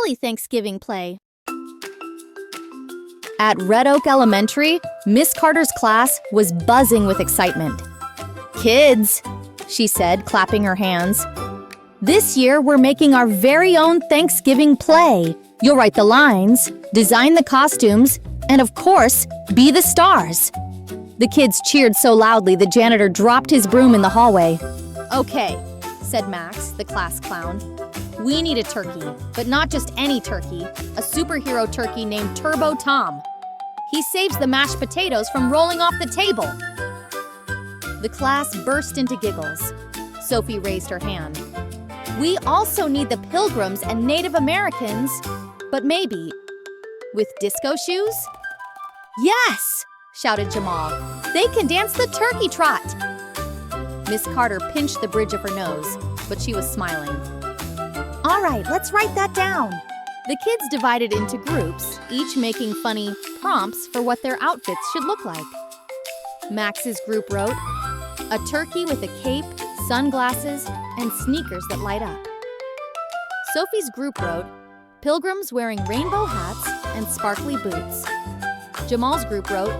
silly Thanksgiving play. At Red Oak Elementary, Miss Carter's class was buzzing with excitement. "Kids," she said, clapping her hands, "this year we're making our very own Thanksgiving play. You'll write the lines, design the costumes, and of course, be the stars." The kids cheered so loudly the janitor dropped his broom in the hallway. "Okay," said Max, the class clown. "We need a turkey, but not just any turkey, a superhero turkey named Turbo Tom. He saves the mashed potatoes from rolling off the table." The class burst into giggles. Sophie raised her hand. "We also need the Pilgrims and Native Americans, but maybe with disco shoes?" "Yes!" shouted Jamal. "They can dance the turkey trot." Miss Carter pinched the bridge of her nose, but she was smiling. "All right, let's write that down." The kids divided into groups, each making funny prompts for what their outfits should look like. Max's group wrote, "A turkey with a cape, sunglasses, and sneakers that light up." Sophie's group wrote, "Pilgrims wearing rainbow hats and sparkly boots." Jamal's group wrote,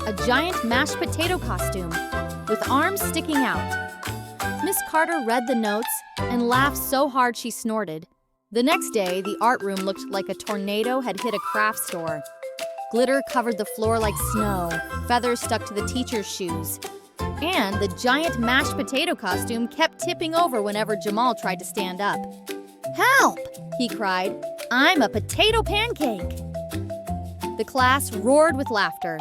"A giant mashed potato costume with arms sticking out." Miss Carter read the notes and laughed so hard she snorted. The next day, the art room looked like a tornado had hit a craft store. Glitter covered the floor like snow, feathers stuck to the teacher's shoes, and the giant mashed potato costume kept tipping over whenever Jamal tried to stand up. "Help!" he cried. "I'm a potato pancake!" The class roared with laughter.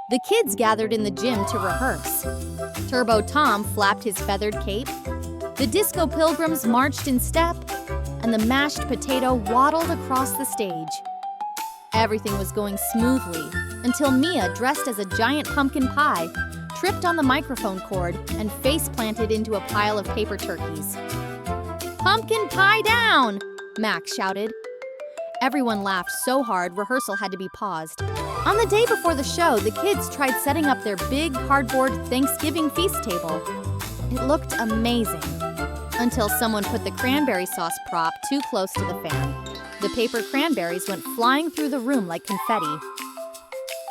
The kids gathered in the gym to rehearse. Turbo Tom flapped his feathered cape. The disco pilgrims marched in step, and the mashed potato waddled across the stage. Everything was going smoothly until Mia, dressed as a giant pumpkin pie, tripped on the microphone cord and face-planted into a pile of paper turkeys. "Pumpkin pie down!" Max shouted. Everyone laughed so hard rehearsal had to be paused. On the day before the show, the kids tried setting up their big cardboard Thanksgiving feast table. It looked amazing, until someone put the cranberry sauce prop too close to the fan. The paper cranberries went flying through the room like confetti.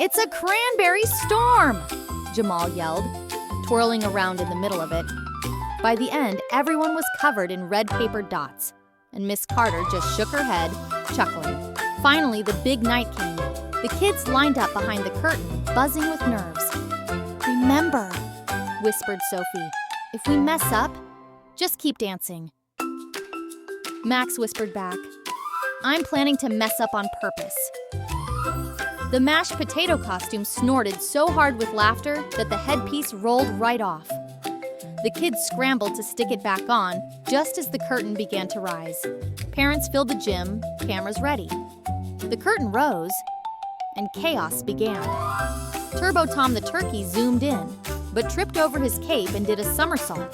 "It's a cranberry storm!" Jamal yelled, twirling around in the middle of it. By the end, everyone was covered in red paper dots, and Miss Carter just shook her head, chuckling. Finally, the big night came. The kids lined up behind the curtain, buzzing with nerves. "Remember," whispered Sophie, "if we mess up, just keep dancing." Max whispered back, "I'm planning to mess up on purpose." The mashed potato costume snorted so hard with laughter that the headpiece rolled right off. The kids scrambled to stick it back on just as the curtain began to rise. Parents filled the gym, cameras ready. The curtain rose, and chaos began. Turbo Tom the turkey zoomed in, but tripped over his cape and did a somersault.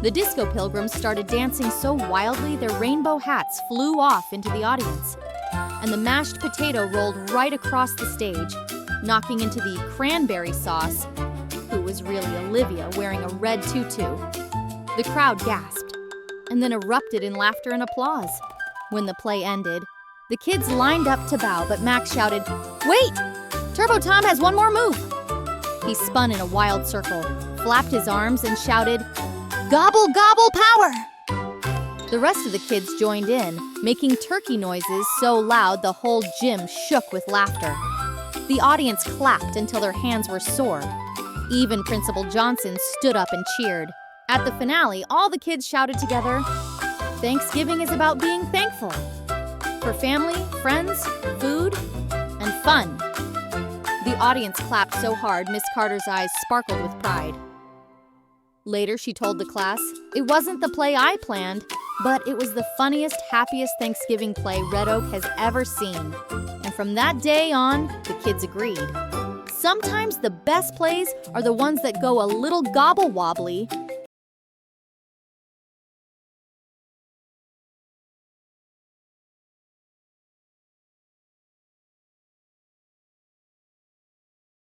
The disco pilgrims started dancing so wildly their rainbow hats flew off into the audience, and the mashed potato rolled right across the stage, knocking into the cranberry sauce, who was really Olivia wearing a red tutu. The crowd gasped, and then erupted in laughter and applause. When the play ended, the kids lined up to bow, but Max shouted, "Wait! Turbo Tom has one more move!" He spun in a wild circle, flapped his arms, and shouted, "Gobble, gobble, power!" The rest of the kids joined in, making turkey noises so loud the whole gym shook with laughter. The audience clapped until their hands were sore. Even Principal Johnson stood up and cheered. At the finale, all the kids shouted together, "Thanksgiving is about being thankful for family, friends, food, and fun." The audience clapped so hard Miss Carter's eyes sparkled with pride. Later, she told the class, "It wasn't the play I planned, but it was the funniest, happiest Thanksgiving play Red Oak has ever seen." And from that day on, the kids agreed. Sometimes the best plays are the ones that go a little gobble-wobbly,